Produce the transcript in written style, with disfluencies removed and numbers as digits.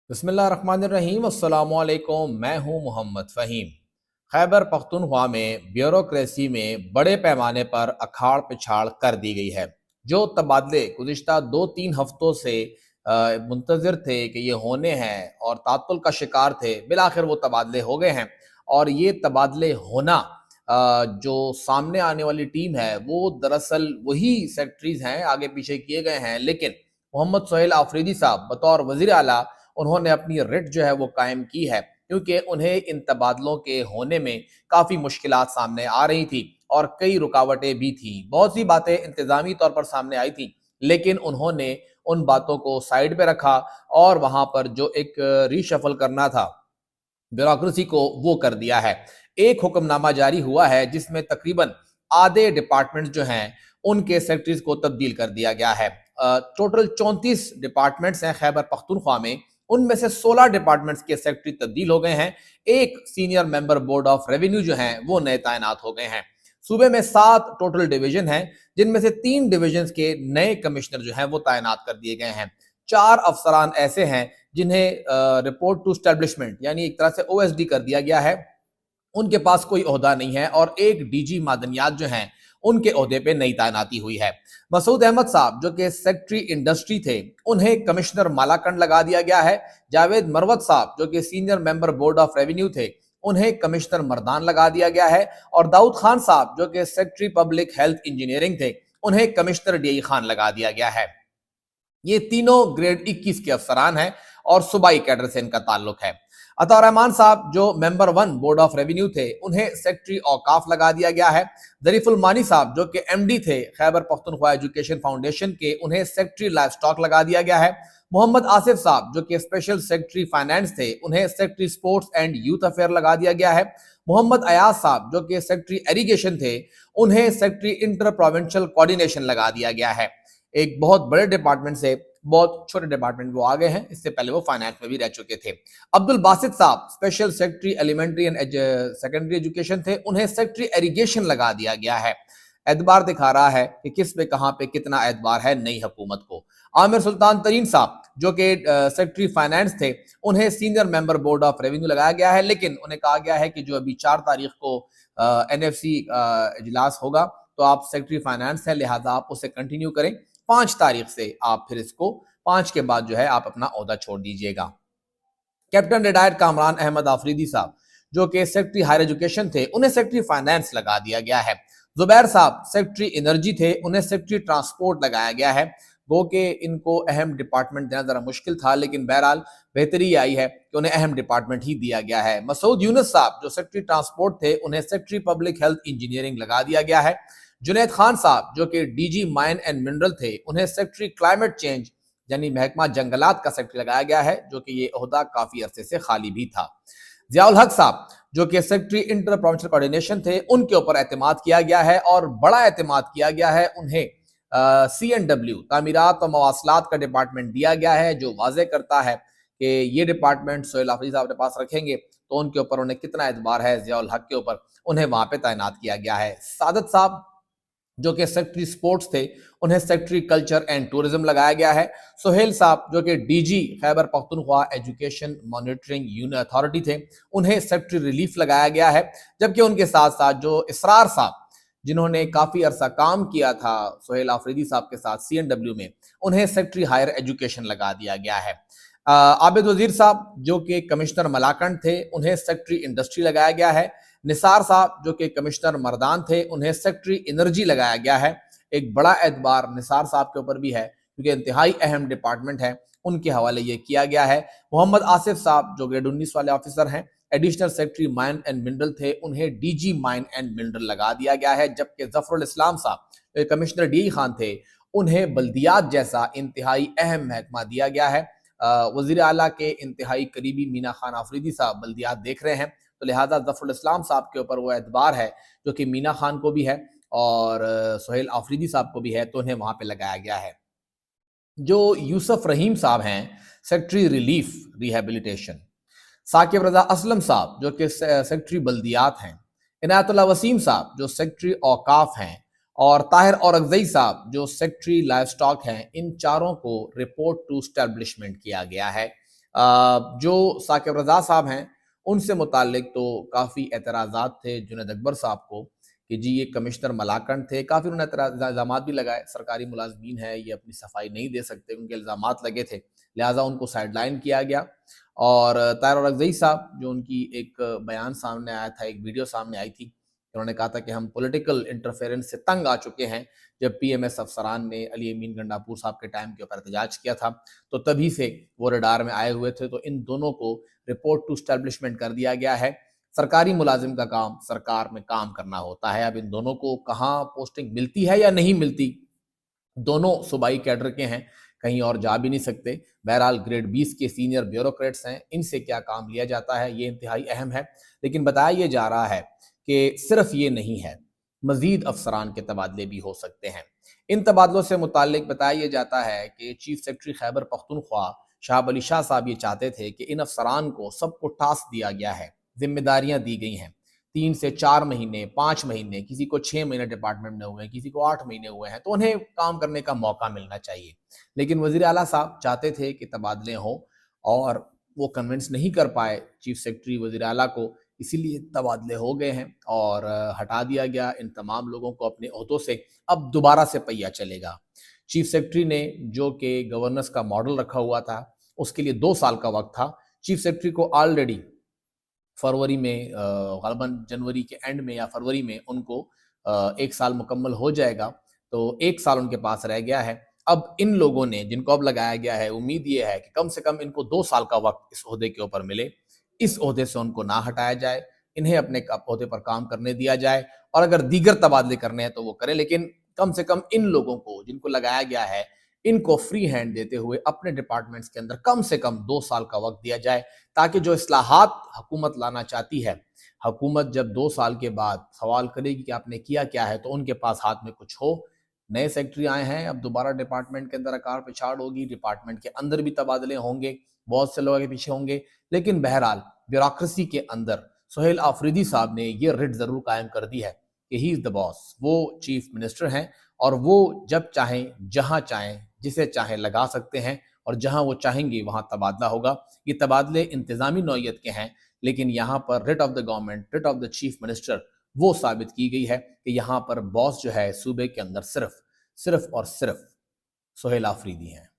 बिस्मिल्लाहिर्रहमानिर्रहीम अस्सलामुअलैकुम। मैं हूं मोहम्मद फ़हीम। खैबर पख्तूनख्वा में ब्यूरोक्रेसी में बड़े पैमाने पर अखाड़ पिछाड़ कर दी गई है। जो तबादले गुज़िश्ता 2-3 हफ्तों से मुंतज़िर थे कि ये होने हैं और तात्तुल का शिकार थे, बिलाखिर वो तबादले हो गए हैं। और ये तबादले होना जो सामने आने वाली टीम है वो दरअसल वही सेक्रेटरीज हैं, आगे पीछे किए गए हैं, लेकिन मोहम्मद सोहेल आफरीदी साहब बतौर वज़ीर आला उन्होंने अपनी रिट जो है वो कायम की है, क्योंकि उन्हें इन तबादलों के होने में काफ़ी मुश्किलात सामने आ रही थी और कई रुकावटें भी थी। बहुत सी बातें इंतज़ामी तौर पर सामने आई थी, लेकिन उन्होंने उन बातों को साइड पे रखा और वहाँ पर जो एक रीशफल करना था ब्यूरोक्रेसी को, वो कर दिया है। एक हुक्मनामा जारी हुआ है जिसमें तकरीबन आधे डिपार्टमेंट्स जो हैं उनके सेक्रेटरीज को तब्दील कर दिया गया है। टोटल 34 डिपार्टमेंट्स हैं खैबर पख्तूनख्वा में, उनमें से 16 डिपार्टमेंट्स के सेक्रेटरी तब्दील हो गए हैं। एक senior member board of revenue जो हैं वो नए तैनात हो गए हैं। सूबे में 7 टोटल डिवीजन हैं, जिनमें से 3 डिवीजन के नए कमिश्नर जो हैं वो तैनात कर दिए गए हैं। 4 अफसरान ऐसे हैं जिन्हें रिपोर्ट टू स्टैब्लिशमेंट यानी एक तरह से ओएसडी कर दिया गया है, उनके पास कोई ओहदा नहीं है। और एक डीजी मादनियात जो हैं उनके ओहदे पे नई तैनाती हुई है। मसूद अहमद साहब जो कि सेक्रेटरी इंडस्ट्री थे, उन्हें कमिश्नर मालाकंड लगा दिया गया है। जावेद मरवत साहब जो कि senior member board of revenue थे, उन्हें कमिश्नर मर्दान लगा दिया गया है। और दाऊद खान साहब जो कि सेक्रेटरी पब्लिक हेल्थ इंजीनियरिंग थे, उन्हें कमिश्नर डीई खान लगा दिया गया है। ये तीनों ग्रेड 21 के अफसरान हैं और सूबाई कैडर से इनका ताल्लुक है। अता रहमान साहब जो मेंबर 1 बोर्ड ऑफ रेवेन्यू थे, उन्हें सेक्रेटरी औकाफ लगा दिया गया है। जरीफुल मानी साहब जो कि एमडी थे खैबर पख्तूनख्वा एजुकेशन फाउंडेशन के, उन्हें सेक्रेटरी लाइफ स्टॉक लगा दिया गया है। मोहम्मद आसिफ साहब जो कि स्पेशल सेक्रेटरी फाइनेंस थे, उन्हें secretary sports and youth affair लगा दिया गया है। मोहम्मद अयाज साहब जो कि सेक्रेटरी एरीगेशन थे, उन्हें सेक्रेटरी इंटर प्रोविंशियल कोऑर्डिनेशन लगा दिया गया है। एक बहुत बड़े डिपार्टमेंट से बहुत छोटे डिपार्टमेंट वो आ गए हैं, इससे पहले वो फाइनेंस में भी रह चुके थे। अब्दुल बासित साहब special secretary elementary and secondary education थे, उन्हें सेक्रेटरी एरीगेशन लगा दिया गया है। एतबार दिखा रहा है कि किस पे कहां पे कितना एतबार है नई हुकूमत को। आमिर सुल्तान तरीन साहब जो कि सेक्रेटरी फाइनेंस थे, उन्हें senior member board of revenue लगाया गया है, लेकिन उन्हें कहा गया है कि जो अभी 4 तारीख को एनएफसी इजलास होगा, तो आप सेक्रेटरी फाइनेंस हैं, लिहाजा आप उसे कंटिन्यू करें। 5 तारीख से आप फिर इसको 5 के बाद जो है आप अपना ओहदा छोड़ दीजिएगा। कैप्टन रिटायर्ड कामरान अहमद आफरीदी साहब जो कि सेक्रेटरी हायर एजुकेशन थे, उन्हें सेक्रेटरी फाइनेंस लगा दिया गया है। जुबैर साहब सेक्रेटरी एनर्जी थे, उन्हें सेक्रेटरी ट्रांसपोर्ट लगाया गया है। गो के इनको अहम डिपार्टमेंट देना जरा मुश्किल था, लेकिन बहरहाल बेहतरी आई है कि उन्हें अहम डिपार्टमेंट ही दिया गया है। मसूद यूनुस साहब जो सेक्रेटरी ट्रांसपोर्ट थे, उन्हें सेक्रेटरी पब्लिक हेल्थ इंजीनियरिंग लगा दिया गया है। जुनैद खान साहब जो कि डीजी माइन एंड मिनरल थे, उन्हें सेक्रेटरी क्लाइमेट चेंज यानी महकमा जंगलात का सेक्रेटरी लगाया गया है, जो कि ये ओहदा काफी अरसे से खाली भी था। जियाउल हक साहब जो कि सेक्रेटरी इंटर प्रोविंशियल कोऑर्डिनेशन थे, उनके ऊपर एतमाद किया गया है और बड़ा एतमाद किया गया है। उन्हें CNW तामीरात और मवासलात का डिपार्टमेंट दिया गया है, जो वाजे करता है कि ये डिपार्टमेंट सोहेल आफरीदी साहब के पास रखेंगे तो उनके ऊपर उन्हें कितना एतबार है। जियाउल हक के ऊपर उन्हें वहां पे तैनात किया गया है। सादत साहब जो कि सेक्रेटरी स्पोर्ट्स थे, उन्हें सेक्रेटरी कल्चर एंड टूरिज्म लगाया गया है। सोहेल साहब जो कि DG Khyber Pakhtunkhwa education monitoring unit authority थे, उन्हें सेक्रेटरी रिलीफ लगाया गया है। जबकि उनके साथ साथ जो इसरार साहब जिन्होंने काफी अरसा काम किया था सोहेल आफरीदी साहब के साथ CNW में, उन्हें सेक्रेटरी हायर एजुकेशन लगा दिया गया है। आबिद वजीर साहब जो कि कमिश्नर मलाकंड थे, उन्हें सेक्रेटरी इंडस्ट्री लगाया गया है। निसार साहब जो कि कमिश्नर मर्दान थे, उन्हें सेक्रेटरी एनर्जी लगाया गया है। एक बड़ा एतबार निसार साहब के ऊपर भी है, क्योंकि इंतहाई अहम डिपार्टमेंट है, उनके हवाले ये किया गया है। मोहम्मद आसिफ साहब जो ग्रेड 19 वाले ऑफिसर हैं, additional secretary mine and mineral थे, उन्हें डीजी माइन एंड मिनरल लगा दिया गया है। जबकि जफरुल इस्लाम साहब कमिश्नर डी खान थे, उन्हें बल्दियात जैसा इंतहाई अहम महकमा दिया गया है। वजीर आला के इंतहाई करीबी मीना खान आफरीदी साहब बल्दियात देख रहे हैं, तो लिहाजा जफरुल इस्लाम साहब के ऊपर वो एतबार है जो कि मीना खान को भी है और सोहेल आफरीदी साहब को भी है, तो उन्हें वहां पे लगाया गया है। जो यूसुफ रहीम साहब हैं सेक्रेटरी रिलीफ रिहेबिलिटेशन, साकिब रजा असलम साहब जो कि सेक्रेटरी बल्दियात हैं, इनायतुल्लाह वसीम साहब जो सेक्रेटरी औकाफ हैं, और ताहिर औरकजई साहब जो सेक्रेटरी लाइफ स्टॉक हैं, इन चारों को रिपोर्ट टू स्टैब्लिशमेंट किया गया है। जो साकिब रज़ा साहब हैं उनसे मुताल्लिक तो काफ़ी एतराज़ात थे जुनैद अकबर साहब को कि जी ये कमिश्नर मलाकंड थे, काफ़ी उन्होंने इल्ज़ामात भी लगाए, सरकारी मुलाज़मीन है, ये अपनी सफाई नहीं दे सकते, उनके इल्ज़ामात लगे थे, लिहाजा उनको साइडलाइन किया गया। और ताहिर रज़ई साहब जो उनकी एक बयान सामने आया था, एक वीडियो सामने आई थी, उन्होंने कहा था कि हम पॉलिटिकल इंटरफेरेंस से तंग आ चुके हैं। जब पीएमएस अफसरान ने अली अमीन गंडापुर साहब के टाइम के ऊपर एहतजाज किया था, तो तभी से वो रडार में आए हुए थे। तो इन दोनों को रिपोर्ट टू एस्टैब्लिशमेंट कर दिया गया है। सरकारी मुलाजिम का काम सरकार में काम करना होता है। अब इन दोनों को कहाँ पोस्टिंग मिलती है या नहीं मिलती, दोनों सूबाई कैडर के हैं, कहीं और जा भी नहीं सकते। बहरहाल ग्रेड 20 के सीनियर ब्यूरोक्रेट्स हैं, इनसे क्या काम लिया जाता है ये इंतहाई अहम है। लेकिन बताया ये जा रहा है कि सिर्फ ये नहीं है, मजीद अफसरान के तबादले भी हो सकते हैं। इन तबादलों से मुताल्लिक बताया ये जाता है कि चीफ सेक्रेटरी खैबर पख्तूनख्वा शाहब अली शाह साहब ये चाहते थे कि इन अफसरान को सबको टास्क दिया गया है, जिम्मेदारियां दी गई हैं, 3 से 4 महीने, 5 महीने, किसी को 6 महीने डिपार्टमेंट में हुए हैं, किसी को 8 महीने हुए हैं, तो उन्हें काम करने का मौका मिलना चाहिए। लेकिन वज़ीर आला साहब चाहते थे कि तबादले हों और वो कन्विंस नहीं कर पाए चीफ सेक्रेटरी वज़ीर आला को, इसीलिए तबादले हो गए हैं और हटा दिया गया इन तमाम लोगों को अपने ओहदों से। अब दोबारा से पहिया चलेगा। चीफ सेक्रेटरी ने जो कि गवर्नेंस का मॉडल रखा हुआ था, उसके लिए 2 साल का वक्त था। चीफ सेक्रेटरी को ऑलरेडी फरवरी में ग़ालिबन जनवरी के एंड में या फरवरी में उनको 1 साल मुकम्मल हो जाएगा, तो 1 साल उनके पास रह गया है। अब इन लोगों ने जिनको अब लगाया गया है, उम्मीद ये है कि कम से कम इनको 2 साल का वक्त इस ओहदे के ऊपर मिले, इस ओहदे से उनको ना हटाया जाए, इन्हें अपने ओहदे पर काम करने दिया जाए और अगर दीगर तबादले करने हैं तो वो करें, लेकिन कम से कम इन लोगों को जिनको लगाया गया है, इनको फ्री हैंड देते हुए अपने डिपार्टमेंट्स के अंदर कम से कम 2 साल का वक्त दिया जाए, ताकि जो इस्लाहात हुकूमत लाना चाहती है, हुकूमत जब 2 साल के बाद सवाल करेगी कि आपने किया क्या है, तो उनके पास हाथ में कुछ हो। नए सेक्रेटरी आए हैं, अब दोबारा डिपार्टमेंट के अंदर अकार पिछाड़ होगी, डिपार्टमेंट के अंदर भी तबादले होंगे, बहुत से लोग आगे पीछे होंगे, लेकिन बहरहाल ब्यूरोक्रेसी के अंदर सुहेल आफरीदी साहब ने ये रिट जरूर कायम कर दी है कि ही इज द बॉस, वो चीफ मिनिस्टर हैं और वो जब चाहें, जहां चाहें, जिसे चाहें लगा सकते हैं और जहां वो चाहेंगे वहां तबादला होगा। ये तबादले इंतजामी नौयत के हैं, लेकिन यहाँ पर writ of the government, writ of the chief minister वो साबित की गई है कि यहाँ पर बॉस जो है सूबे के अंदर सिर्फ और सिर्फ सुहेल आफरीदी हैं।